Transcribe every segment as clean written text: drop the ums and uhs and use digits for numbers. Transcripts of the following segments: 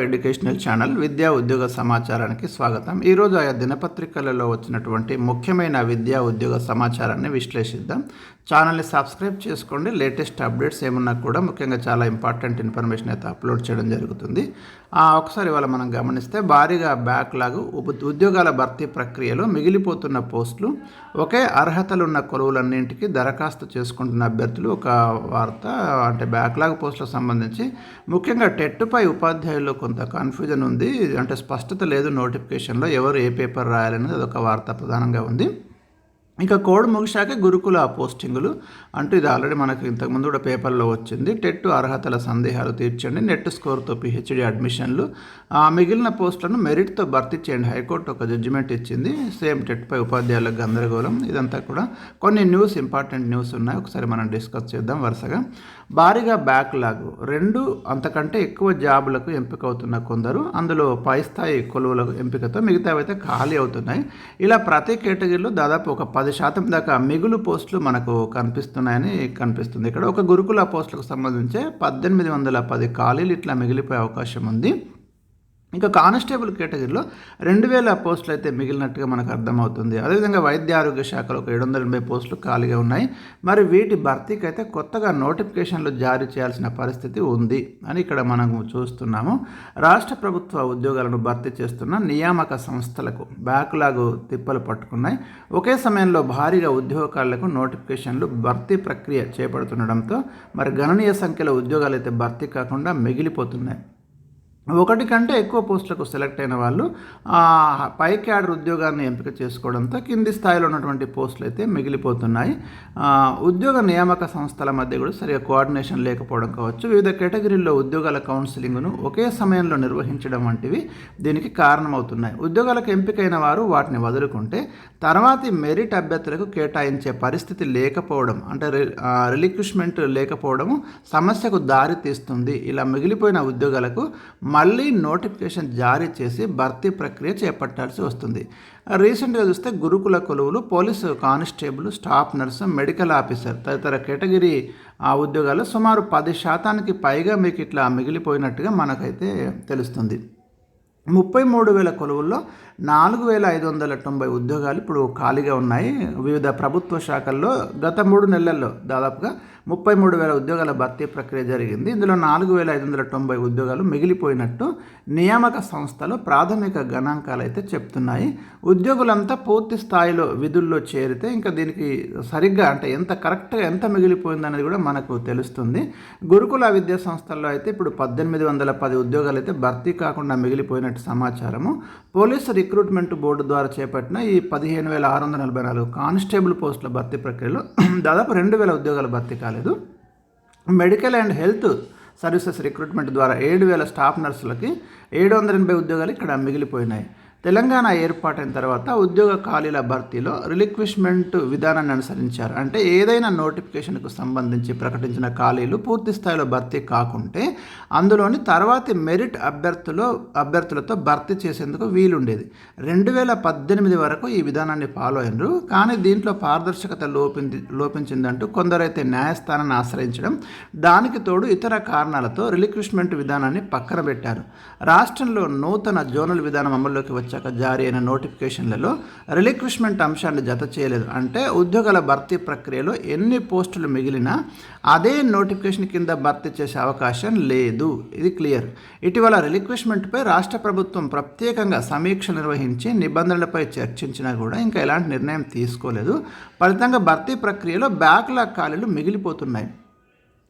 Educational channel విద్యా ఉద్యోగ సమాచారానికి స్వాగతం. ఈరోజు ఆయా దినపత్రికలలో వచ్చినటువంటి ముఖ్యమైన విద్యా ఉద్యోగ సమాచారాన్ని విశ్లేషిద్దాం. ఛానల్ని సబ్స్క్రైబ్ చేసుకోండి. లేటెస్ట్ అప్డేట్స్ ఏమున్నా కూడా ముఖ్యంగా చాలా ఇంపార్టెంట్ ఇన్ఫర్మేషన్ అయితే అప్లోడ్ చేయడం జరుగుతుంది. ఒకసారి ఇవాళ మనం గమనిస్తే భారీగా బ్యాక్లాగ్ ఉద్యోగాల భర్తీ ప్రక్రియలో మిగిలిపోతున్న పోస్టులు, ఒకే అర్హతలున్న కొలువులన్నింటికి దరఖాస్తు చేసుకుంటున్న అభ్యర్థులు ఒక వార్త. అంటే బ్యాక్లాగ్ పోస్టులకు సంబంధించి ముఖ్యంగా టెట్పై ఉపాధ్యాయుల్లో కొంత కన్ఫ్యూజన్ ఉంది. అంటే స్పష్టత లేదు నోటిఫికేషన్లో ఎవరు ఏ పేపర్ రాయాలనేది అదొక వార్త ప్రధానంగా ఉంది. ఇంకా కోడ్ ముగిశాక గురుకుల పోస్టింగులు అంటూ ఇది ఆల్రెడీ మనకు ఇంతకుముందు కూడా పేపర్లో వచ్చింది. టెట్ అర్హతల సందేహాలు తీర్చండి, నెట్ స్కోర్తో పిహెచ్డి అడ్మిషన్లు, మిగిలిన పోస్టులను మెరిట్తో భర్తీ చేయండి. హైకోర్టు ఒక జడ్జిమెంట్ ఇచ్చింది. సేమ్ టెట్పై ఉపాధ్యాయులకు గందరగోళం. ఇదంతా కూడా కొన్ని ఇంపార్టెంట్ న్యూస్ ఉన్నాయి. ఒకసారి మనం డిస్కస్ చేద్దాం వరుసగా. భారీగా బ్యాక్లాగ్, 2 అంతకంటే ఎక్కువ జాబులకు ఎంపిక అవుతున్న కొందరు, అందులో పై స్థాయి కొలువులకు ఎంపికతో మిగతావైతే ఖాళీ అవుతున్నాయి. ఇలా ప్రతి కేటగిరీలో దాదాపు ఒక 10% దాకా మిగులు పోస్టులు మనకు కనిపిస్తుంది. ఇక్కడ ఒక గురుకుల పోస్టులకు సంబంధించి 1810 ఖాళీలు ఇట్లా మిగిలిపోయే అవకాశం ఉంది. ఇంకా కానిస్టేబుల్ కేటగిరీలో 2000 పోస్టులు అయితే మిగిలినట్టుగా మనకు అర్థమవుతుంది. అదేవిధంగా వైద్య ఆరోగ్య శాఖలో ఒక 780 పోస్టులు ఖాళీగా ఉన్నాయి. మరి వీటి భర్తీకి అయితే కొత్తగా నోటిఫికేషన్లు జారీ చేయాల్సిన పరిస్థితి ఉంది అని ఇక్కడ మనం చూస్తున్నాము. రాష్ట్ర ప్రభుత్వ ఉద్యోగాలను భర్తీ చేస్తున్న నియామక సంస్థలకు బ్యాక్లాగ్ తిప్పలు పట్టుకున్నాయి. ఒకే సమయంలో భారీగా ఉద్యోగాలకు నోటిఫికేషన్లు భర్తీ ప్రక్రియ చేపడుతుండడంతో మరి గణనీయ సంఖ్యలో ఉద్యోగాలు అయితే భర్తీ కాకుండా మిగిలిపోతున్నాయి. 1 కంటే ఎక్కువ పోస్టులకు సెలెక్ట్ అయిన వాళ్ళు పై క్యాడర్ ఉద్యోగాన్ని ఎంపిక చేసుకోవడంతో కింది స్థాయిలో ఉన్నటువంటి పోస్టులు అయితే మిగిలిపోతున్నాయి. ఉద్యోగ నియామక సంస్థల మధ్య కూడా సరిగా కోఆర్డినేషన్ లేకపోవడం కావచ్చు, వివిధ కేటగిరీల్లో ఉద్యోగాల కౌన్సిలింగ్ను ఒకే సమయంలో నిర్వహించడం వంటివి దీనికి కారణమవుతున్నాయి. ఉద్యోగాలకు ఎంపికైన వారు వాటిని వదులుకుంటే తర్వాతి మెరిట్ అభ్యర్థులకు కేటాయించే పరిస్థితి లేకపోవడం, అంటే రిలిక్విష్మెంట్ లేకపోవడం సమస్యకు దారి తీస్తుంది. ఇలా మిగిలిపోయిన ఉద్యోగాలకు మళ్ళీ నోటిఫికేషన్ జారీ చేసి భర్తీ ప్రక్రియ చేపట్టాల్సి వస్తుంది. రీసెంట్గా చూస్తే గురుకుల కొలువులు, police constable, staff nurse, medical officer తదితర కేటగిరీ ఉద్యోగాలు సుమారు 10% పైగా మీకు ఇట్లా మిగిలిపోయినట్టుగా మనకైతే తెలుస్తుంది. 33,000 కొలువుల్లో 4,590 ఉద్యోగాలు ఇప్పుడు ఖాళీగా ఉన్నాయి. వివిధ ప్రభుత్వ శాఖల్లో గత 3 నెలల్లో దాదాపుగా 33,000 ఉద్యోగాల భర్తీ ప్రక్రియ జరిగింది. ఇందులో 4,590 ఉద్యోగాలు మిగిలిపోయినట్టు నియామక సంస్థలు ప్రాథమిక గణాంకాలు అయితే చెప్తున్నాయి. ఉద్యోగులంతా పూర్తి స్థాయిలో విధుల్లో చేరితే ఇంకా దీనికి సరిగ్గా అంటే ఎంత కరెక్ట్గా ఎంత మిగిలిపోయిందనేది కూడా మనకు తెలుస్తుంది. గురుకుల విద్యా సంస్థల్లో అయితే ఇప్పుడు 1810 ఉద్యోగాలు అయితే భర్తీ కాకుండా మిగిలిపోయినట్టు సమాచారము. పోలీసు రిక్రూట్మెంట్ బోర్డు ద్వారా చేపట్టిన ఈ 15,644 కానిస్టేబుల్ పోస్టుల భర్తీ ప్రక్రియలో దాదాపు 2,000 ఉద్యోగాలు భర్తీ కాలేదు. Medical and health services recruitment ద్వారా 7,000 స్టాఫ్ నర్సులకి 780 ఉద్యోగాలు ఇక్కడ మిగిలిపోయినాయి. తెలంగాణ ఏర్పాటైన తర్వాత ఉద్యోగ ఖాళీల భర్తీలో రిలిక్విష్మెంట్ విధానాన్ని అనుసరించారు. అంటే ఏదైనా నోటిఫికేషన్కు సంబంధించి ప్రకటించిన ఖాళీలు పూర్తి స్థాయిలో భర్తీ కాకుంటే అందులోని తర్వాతి మెరిట్ అభ్యర్థులతో భర్తీ చేసేందుకు వీలుండేది. 2018 వరకు ఈ విధానాన్ని ఫాలో అయినారు. కానీ దీంట్లో పారదర్శకత లోపించిందంటూ కొందరైతే న్యాయస్థానాన్ని ఆశ్రయించడం, దానికి తోడు ఇతర కారణాలతో రిలిక్విష్మెంట్ విధానాన్ని పక్కన పెట్టారు. రాష్ట్రంలో నూతన జోనల్ విధానం అమల్లోకి వచ్చాక జారీ అయిన నోటిఫికేషన్లలో రిలిక్విష్మెంట్ అంశాన్ని జత చేయలేదు. అంటే ఉద్యోగాల భర్తీ ప్రక్రియలో ఎన్ని పోస్టులు మిగిలినా అదే నోటిఫికేషన్ కింద భర్తీ చేసే అవకాశం లేదు. ఇది క్లియర్. ఇటీవల రిలిక్విష్మెంట్పై రాష్ట్ర ప్రభుత్వం ప్రత్యేకంగా సమీక్ష నిర్వహించి నిబంధనలపై చర్చించినా కూడా ఇంకా ఎలాంటి నిర్ణయం తీసుకోలేదు. ఫలితంగా భర్తీ ప్రక్రియలో బ్యాక్లాగ్ ఖాళీలు మిగిలిపోతున్నాయి.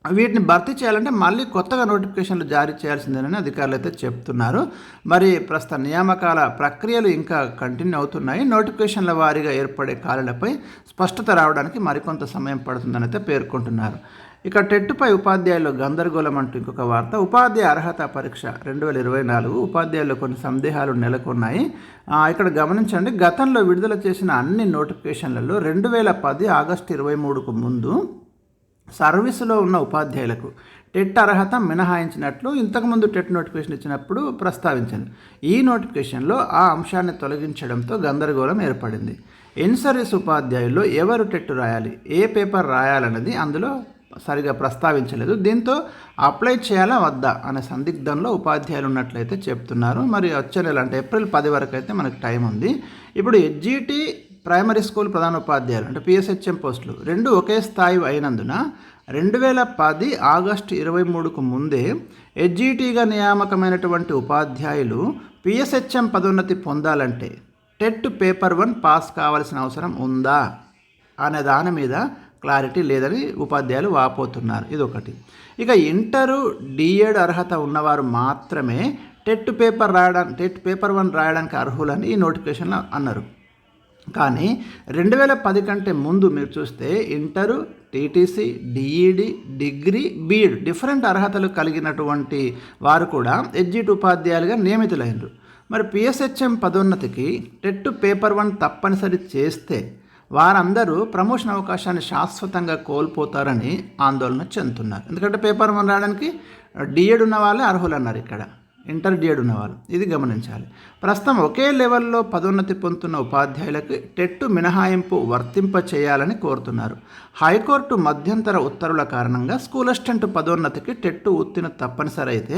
వీటిని భర్తీ చేయాలంటే మళ్ళీ కొత్తగా నోటిఫికేషన్లు జారీ చేయాల్సిందేనని అధికారులు అయితే చెప్తున్నారు. మరి ప్రస్తుత నియామకాల ప్రక్రియలు ఇంకా కంటిన్యూ అవుతున్నాయి. నోటిఫికేషన్ల వారీగా ఏర్పడే ఖాళీలపై స్పష్టత రావడానికి మరికొంత సమయం పడుతుందని అయితే పేర్కొంటున్నారు. ఇక టెట్పై ఉపాధ్యాయులు గందరగోళం అంటూ ఇంకొక వార్త. ఉపాధ్యాయ అర్హత పరీక్ష 2024 ఉపాధ్యాయుల్లో కొన్ని సందేహాలు నెలకొన్నాయి. ఇక్కడ గమనించండి, గతంలో విడుదల చేసిన అన్ని నోటిఫికేషన్లలో 2010 ఆగస్టు 23కు ముందు సర్వీసులో ఉన్న ఉపాధ్యాయులకు టెట్ అర్హత మినహాయించినట్లు ఇంతకుముందు టెట్ నోటిఫికేషన్ ఇచ్చినప్పుడు ప్రస్తావించింది. ఈ నోటిఫికేషన్లో ఆ అంశాన్ని తొలగించడంతో గందరగోళం ఏర్పడింది. ఇన్ సర్వీస్ ఉపాధ్యాయుల్లో ఎవరు టెట్ రాయాలి, ఏ పేపర్ రాయాలన్నది అందులో సరిగా ప్రస్తావించలేదు. దీంతో అప్లై చేయాలా వద్దా అనే సందిగ్ధంలో ఉపాధ్యాయులు ఉన్నట్లయితే చెప్తున్నారు. మరి వచ్చే నెల అంటే ఏప్రిల్ 10 వరకు అయితే మనకు టైం ఉంది. ఇప్పుడు హెచ్జిటి ప్రైమరీ స్కూల్ ప్రధానోపాధ్యాయులు అంటే పిఎస్హెచ్ఎం పోస్టులు రెండు ఒకే స్థాయి అయినందున 2010 ఆగస్టు 23కు ముందే హెచ్జిటిగా నియామకమైనటువంటి ఉపాధ్యాయులు పిఎస్హెచ్ఎం పదోన్నతి పొందాలంటే టెట్ పేపర్ 1 పాస్ కావాల్సిన అవసరం ఉందా అనే దాని మీద క్లారిటీ లేదని ఉపాధ్యాయులు వాపోతున్నారు. ఇదొకటి. ఇక ఇంటరు డిఎడ్ అర్హత ఉన్నవారు మాత్రమే టెట్ పేపర్ 1 రాయడానికి అర్హులని ఈ నోటిఫికేషన్లో అన్నారు. కానీ 2010 కంటే ముందు మీరు చూస్తే inter, TTC, DEd, degree, BEd different అర్హతలు కలిగినటువంటి వారు కూడా హెచ్జిటి ఉపాధ్యాయులుగా నియమితులైనరు. మరి పిఎస్హెచ్ఎం పదోన్నతికి టెట్ పేపర్ 1 తప్పనిసరి చేస్తే వారందరూ ప్రమోషన్ అవకాశాన్ని శాశ్వతంగా కోల్పోతారని ఆందోళన చెందుతున్నారు. ఎందుకంటే పేపర్ 1 రావడానికి డిఎడ్ ఉన్న వాళ్ళే అర్హులు అన్నారు, ఇక్కడ ఇంటర్ డిఎడ్ ఉన్నవాళ్ళు. ఇది గమనించాలి. ప్రస్తుతం ఒకే లెవెల్లో పదోన్నతి పొందుతున్న ఉపాధ్యాయులకు టెట్ మినహాయింపు వర్తింప చేయాలని కోరుతున్నారు. హైకోర్టు మధ్యంతర ఉత్తర్వుల కారణంగా స్కూల్ అసిస్టెంట్ పదోన్నతికి టెట్ ఉత్తీర్ణ తప్పనిసరి అయితే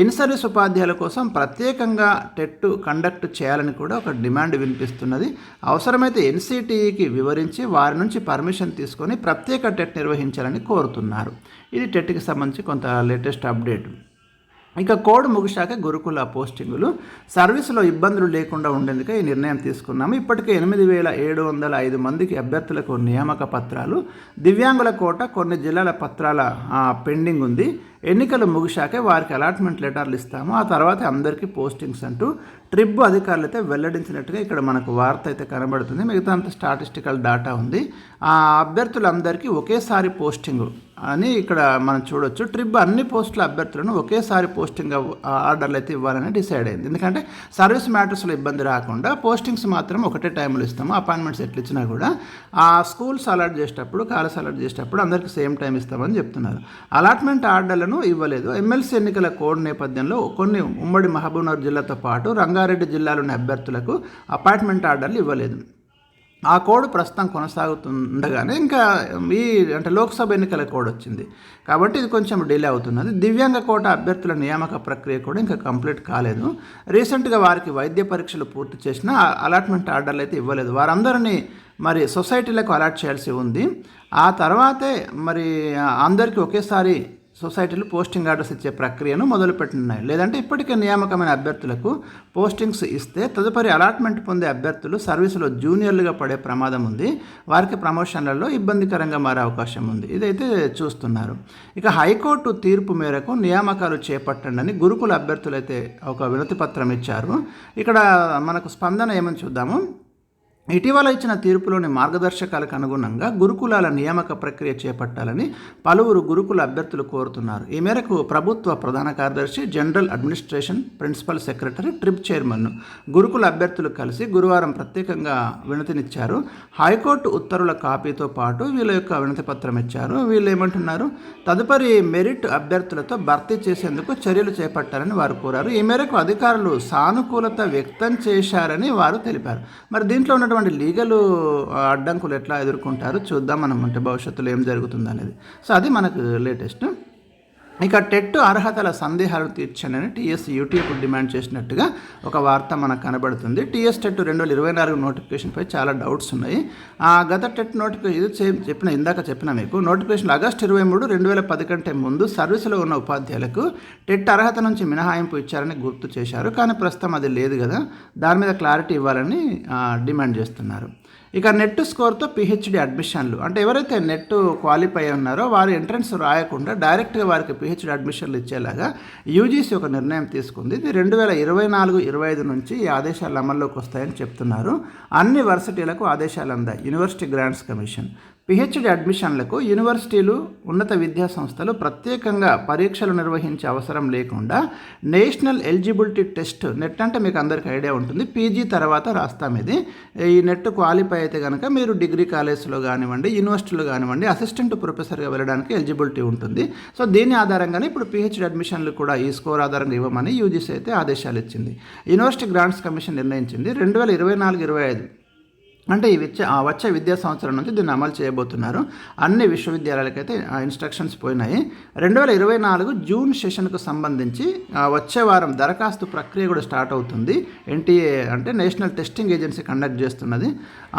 ఇన్ సర్వీస్ ఉపాధ్యాయుల కోసం ప్రత్యేకంగా టెట్ కండక్ట్ చేయాలని కూడా ఒక డిమాండ్ వినిపిస్తున్నది. అవసరమైతే ఎన్సిటిఈకి వివరించి వారి నుంచి పర్మిషన్ తీసుకొని ప్రత్యేక టెట్ నిర్వహించాలని కోరుతున్నారు. ఇది టెట్కి సంబంధించి కొంత లేటెస్ట్ అప్డేట్. ఇక కోడ్ ముగిశాక గురుకుల పోస్టింగులు సర్వీసులో ఇబ్బందులు లేకుండా ఉండేందుకు ఈ నిర్ణయం తీసుకున్నాము. ఇప్పటికే 8,705 మందికి అభ్యర్థులకు నియామక పత్రాలు, దివ్యాంగుల కోట కొన్ని జిల్లాల పత్రాల పెండింగ్ ఉంది. ఎన్నికలు ముగిశాకే వారికి అలాట్మెంట్ లెటర్లు ఇస్తాము. ఆ తర్వాత అందరికీ పోస్టింగ్స్ అంటూ ట్రిబ్ అధికారులు అయితే వెల్లడించినట్టుగా ఇక్కడ మనకు వార్త అయితే కనబడుతుంది. మిగతా అంత స్టాటిస్టికల్ డేటా ఉంది. ఆ అభ్యర్థులందరికీ ఒకేసారి పోస్టింగ్ అని ఇక్కడ మనం చూడొచ్చు. ట్రిబ్ అన్ని పోస్టుల అభ్యర్థులను ఒకేసారి పోస్టింగ్ ఆర్డర్లు అయితే ఇవ్వాలని డిసైడ్ అయింది. ఎందుకంటే సర్వీస్ మ్యాటర్స్లో ఇబ్బంది రాకుండా పోస్టింగ్స్ మాత్రం ఒకటే టైంలో ఇస్తాము. అపాయింట్మెంట్స్ ఎట్లు ఇచ్చినా కూడా ఆ స్కూల్స్ అలాట్ చేసేటప్పుడు, కాలేజ్ అలాట్ చేసేటప్పుడు అందరికీ సేమ్ టైం ఇస్తామని చెప్తున్నారు. అలాట్మెంట్ ఆర్డర్లను ఇవ్వలేదు. ఎమ్మెల్సీ ఎన్నికల కోడ్ నేపథ్యంలో కొన్ని ఉమ్మడి మహబూబ్నగర్ జిల్లాతో పాటు రంగారెడ్డి జిల్లాలోని అభ్యర్థులకు అపాయింట్మెంట్ ఆర్డర్లు ఇవ్వలేదు. ఆ కోడ్ ప్రస్తుతం కొనసాగుతుండగానే ఇంకా అంటే లోక్సభ ఎన్నికల కోడ్ వచ్చింది కాబట్టి ఇది కొంచెం డిలే అవుతున్నది. దివ్యాంగ కోట అభ్యర్థుల నియామక ప్రక్రియ కూడా ఇంకా కంప్లీట్ కాలేదు. రీసెంట్గా వారికి వైద్య పరీక్షలు పూర్తి చేసిన అలాట్మెంట్ ఆర్డర్లు అయితే ఇవ్వలేదు. వారందరినీ మరి సొసైటీలకు అలాట్ చేయాల్సి ఉంది. ఆ తర్వాతే మరి అందరికీ ఒకేసారి సొసైటీలు పోస్టింగ్ ఆర్డర్స్ ఇచ్చే ప్రక్రియను మొదలుపెట్టున్నాయి. లేదంటే ఇప్పటికే నియామకమైన అభ్యర్థులకు పోస్టింగ్స్ ఇస్తే తదుపరి అలాట్మెంట్ పొందే అభ్యర్థులు సర్వీసులో జూనియర్లుగా పడే ప్రమాదం ఉంది. వారికి ప్రమోషన్లలో ఇబ్బందికరంగా మారే అవకాశం ఉంది. ఇదైతే చూస్తున్నారు. ఇక హైకోర్టు తీర్పు మేరకు నియామకాలు చేపట్టండి అని గురుకుల అభ్యర్థులు అయితే ఒక వినతి పత్రం ఇచ్చారు. ఇక్కడ మనకు స్పందన ఏమని చూద్దాము. ఇటీవల ఇచ్చిన తీర్పులోని మార్గదర్శకాలకు అనుగుణంగా గురుకులాల నియామక ప్రక్రియ చేపట్టాలని పలువురు గురుకుల అభ్యర్థులు కోరుతున్నారు. ఈ మేరకు ప్రభుత్వ ప్రధాన కార్యదర్శి, జనరల్ అడ్మినిస్ట్రేషన్ ప్రిన్సిపల్ సెక్రటరీ, ట్రిప్ చైర్మన్ గురుకుల అభ్యర్థులు కలిసి గురువారం ప్రత్యేకంగా వినతినిచ్చారు. హైకోర్టు ఉత్తర్వుల కాపీతో పాటు వీళ్ళ యొక్క వినతి పత్రం ఇచ్చారు. వీళ్ళు ఏమంటున్నారు, తదుపరి మెరిట్ అభ్యర్థులతో భర్తీ చేసేందుకు చర్యలు చేపట్టాలని వారు కోరారు. ఈ మేరకు అధికారులు సానుకూలత వ్యక్తం చేశారని వారు తెలిపారు. మరి దీంట్లో ఉన్న లీగల్ అడ్డంకులు ఎట్లా ఎదుర్కొంటారో చూద్దాం మనం, అంటే భవిష్యత్తులో ఏం జరుగుతుంది అనేది. సో అది మనకు లేటెస్ట్. ఇక టెట్ అర్హతల సందేహాలు తీర్చండి టీఎస్ యూటీఎఫ్ డిమాండ్ చేసినట్టుగా ఒక వార్త మనకు కనబడుతుంది. టీఎస్ టెట్ 2024 నోటిఫికేషన్పై చాలా డౌట్స్ ఉన్నాయి. గత టెట్ నోటిఫికేషన్ ఇందాక చెప్పిన మీకు నోటిఫికేషన్ ఆగస్టు 23, 2010 కంటే ముందు సర్వీసులో ఉన్న ఉపాధ్యాయులకు టెట్ అర్హత నుంచి మినహాయింపు ఇచ్చారని గుర్తు చేశారు. కానీ ప్రస్తుతం అది లేదు కదా, దాని మీద క్లారిటీ ఇవ్వాలని డిమాండ్ చేస్తున్నారు. ఇక నెట్ స్కోర్తో పిహెచ్డి అడ్మిషన్లు, అంటే ఎవరైతే నెట్ క్వాలిఫై ఉన్నారో వారు ఎంట్రన్స్ రాయకుండా డైరెక్ట్గా వారికి పిహెచ్డి అడ్మిషన్లు ఇచ్చేలాగా యూజీసీ ఒక నిర్ణయం తీసుకుంది. ఇది 2024-25 నుంచి ఈ ఆదేశాలు అమల్లోకి వస్తాయని చెప్తున్నారు. అన్ని వర్సిటీలకు ఆదేశాలు అందాయి. యూనివర్సిటీ గ్రాంట్స్ కమిషన్ పిహెచ్డి అడ్మిషన్లకు యూనివర్సిటీలు, ఉన్నత విద్యా సంస్థలు ప్రత్యేకంగా పరీక్షలు నిర్వహించే అవసరం లేకుండా నేషనల్ ఎలిజిబిలిటీ టెస్ట్, నెట్ అంటే మీకు అందరికీ ఐడియా ఉంటుంది, పీజీ తర్వాత రాస్తాం. ఈ నెట్ క్వాలిఫై అయితే కనుక మీరు డిగ్రీ కాలేజ్లో కానివ్వండి, యూనివర్సిటీలో కానివ్వండి అసిస్టెంట్ ప్రొఫెసర్గా వెళ్ళడానికి ఎలిజిబిలిటీ ఉంటుంది. సో దీని ఆధారంగానే ఇప్పుడు పిహెచ్డి అడ్మిషన్లు కూడా ఈ స్కోర్ ఆధారంగా ఇవ్వమని యూజీసీ అయితే ఆదేశాలు ఇచ్చింది. యూనివర్సిటీ గ్రాంట్స్ కమిషన్ నిర్ణయించింది. 2024-25 అంటే వచ్చే విద్యా సంవత్సరం నుంచి దీన్ని అమలు చేయబోతున్నారు. అన్ని విశ్వవిద్యాలయాలకైతే ఇన్స్ట్రక్షన్స్ పోయినాయి. 2024 జూన్ సెషన్కు సంబంధించి వచ్చే వారం దరఖాస్తు ప్రక్రియ కూడా స్టార్ట్ అవుతుంది. ఎన్టీఏ అంటే నేషనల్ టెస్టింగ్ ఏజెన్సీ కండక్ట్ చేస్తున్నది.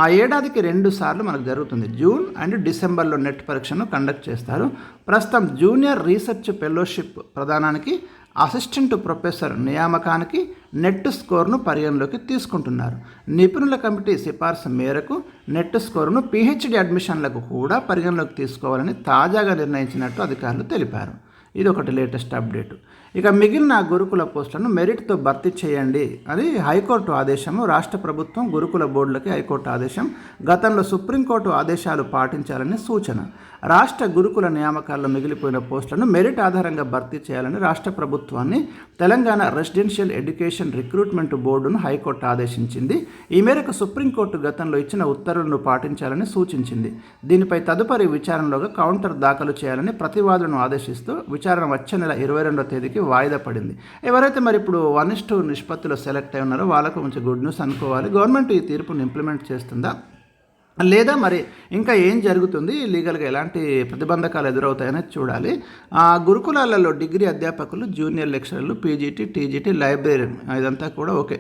ఆ ఏడాదికి 2 సార్లు మనకు జరుగుతుంది. జూన్ అండ్ డిసెంబర్లో నెట్ పరీక్షను కండక్ట్ చేస్తారు. ప్రస్తుతం జూనియర్ రీసెర్చ్ ఫెలోషిప్ ప్రదానానికి, అసిస్టెంట్ ప్రొఫెసర్ నియామకానికి నెట్ స్కోర్ను పరిగణలోకి తీసుకుంటున్నారు. నిపుణుల కమిటీ సిఫార్సు మేరకు నెట్ స్కోరును పిహెచ్డి అడ్మిషన్లకు కూడా పరిగణలోకి తీసుకోవాలని తాజాగా నిర్ణయించినట్టు అధికారులు తెలిపారు. ఇది ఒకటి లేటెస్ట్ అప్డేట్. ఇక మిగిలిన గురుకుల పోస్టులను మెరిట్తో భర్తీ చేయండి అని హైకోర్టు ఆదేశము. రాష్ట్ర ప్రభుత్వం గురుకుల బోర్డులకి హైకోర్టు ఆదేశం. గతంలో సుప్రీంకోర్టు ఆదేశాలు పాటించాలని సూచన. రాష్ట్ర గురుకుల నియామకాల్లో మిగిలిపోయిన పోస్టులను మెరిట్ ఆధారంగా భర్తీ చేయాలని రాష్ట్ర ప్రభుత్వాన్ని తెలంగాణ రెసిడెన్షియల్ ఎడ్యుకేషన్ రిక్రూట్మెంట్ బోర్డును హైకోర్టు ఆదేశించింది. ఈ మేరకు సుప్రీంకోర్టు గతంలో ఇచ్చిన ఉత్తర్వులను పాటించాలని సూచించింది. దీనిపై తదుపరి విచారణలోగా కౌంటర్ దాఖలు చేయాలని ప్రతివాదులను ఆదేశిస్తూ విచారణ వచ్చే నెల 22వ తేదీకి వాయిదా పడింది. ఎవరైతే మరి ఇప్పుడు 1:2 నిష్పత్తిలో సెలెక్ట్ అయి ఉన్నారో వాళ్ళకు కొంచెం గుడ్ న్యూస్ అనుకోవాలి. గవర్నమెంట్ ఈ తీర్పును ఇంప్లిమెంట్ చేస్తుందా లేదా మరి ఇంకా ఏం జరుగుతుంది, లీగల్గా ఎలాంటి ప్రతిబంధకాలు ఎదురవుతాయనేది చూడాలి. గురుకులాలలో డిగ్రీ అధ్యాపకులు, జూనియర్ లెక్చరర్లు, పీజీటీ, టీజీటీ, లైబ్రరీ ఇదంతా కూడా ఓకే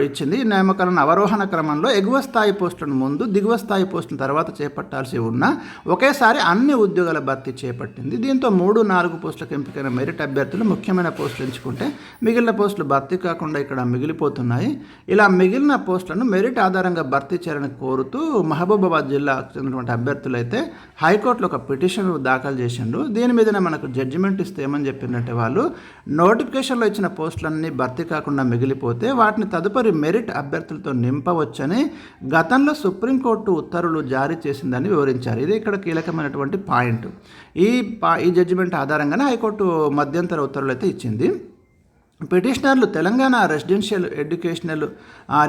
ఇచ్చింది. నియామకాలను అవరోహణ క్రమంలో ఎగువ స్థాయి పోస్టులను ముందు, దిగువ స్థాయి పోస్టులను తర్వాత చేపట్టాల్సి ఉన్నా ఒకేసారి అన్ని ఉద్యోగాల భర్తీ చేపట్టింది. దీంతో 3-4 పోస్టులకు ఎంపికైన మెరిట్ అభ్యర్థులు ముఖ్యమైన పోస్టులు ఎంచుకుంటే మిగిలిన పోస్టులు భర్తీ కాకుండా ఇక్కడ మిగిలిపోతున్నాయి. ఇలా మిగిలిన పోస్టులను మెరిట్ ఆధారంగా భర్తీ చేయాలని కోరుతూ మహబూబాబాద్ జిల్లాకు చెందినటువంటి అభ్యర్థులు అయితే హైకోర్టులో ఒక పిటిషన్ దాఖలు చేసిండు. దీని మీదనే మనకు జడ్జిమెంట్ ఇస్తే ఏమని చెప్పిందంటే, వాళ్ళు నోటిఫికేషన్లో ఇచ్చిన పోస్టులన్నీ భర్తీ కాకుండా మిగిలిపోతే వాటిని తదుపరి మెరిట్ అభ్యర్థులతో నింపవచ్చని గతంలో సుప్రీంకోర్టు ఉత్తర్వులు జారీ చేసిందని వివరించారు. ఇది ఇక్కడ కీలకమైనటువంటి పాయింట్. ఈ జడ్జిమెంట్ ఆధారంగానే హైకోర్టు మధ్యంతర ఉత్తర్వులు అయితే ఇచ్చింది. పిటిషనర్లు తెలంగాణ రెసిడెన్షియల్ ఎడ్యుకేషనల్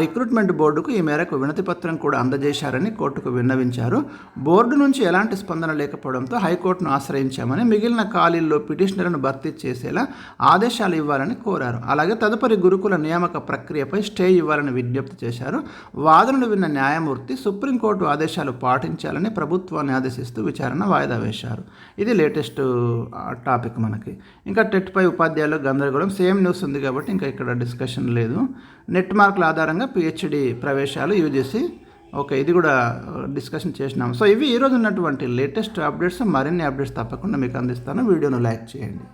రిక్రూట్మెంట్ బోర్డుకు ఈ మేరకు వినతిపత్రం కూడా అందజేశారని కోర్టుకు విన్నవించారు. బోర్డు నుంచి ఎలాంటి స్పందన లేకపోవడంతో హైకోర్టును ఆశ్రయించామని, మిగిలిన ఖాళీల్లో పిటిషనర్లను భర్తీ చేసేలా ఆదేశాలు ఇవ్వాలని కోరారు. అలాగే తదుపరి గురుకుల నియామక ప్రక్రియపై స్టే ఇవ్వాలని విజ్ఞప్తి చేశారు. వాదనలు విన్న న్యాయమూర్తి సుప్రీంకోర్టు ఆదేశాలు పాటించాలని ప్రభుత్వాన్ని ఆదేశిస్తూ విచారణ వాయిదా వేశారు. ఇది లేటెస్ట్ టాపిక్ మనకి. ఇంకా టెట్పై ఉపాధ్యాయులు గందరగోళం, సేమ్ న్యూస్ ఉంది కాబట్టి ఇంకా ఇక్కడ డిస్కషన్ లేదు. నెట్ మార్కుల ఆధారంగా పిహెచ్డి ప్రవేశాలు యూజీసీ ఓకే, ఇది కూడా డిస్కషన్ చేసినాం. సో ఇవి ఈరోజు ఉన్నటువంటి లేటెస్ట్ అప్డేట్స్. మరిన్ని అప్డేట్స్ తప్పకుండా మీకు అందిస్తాను. వీడియోను లైక్ చేయండి.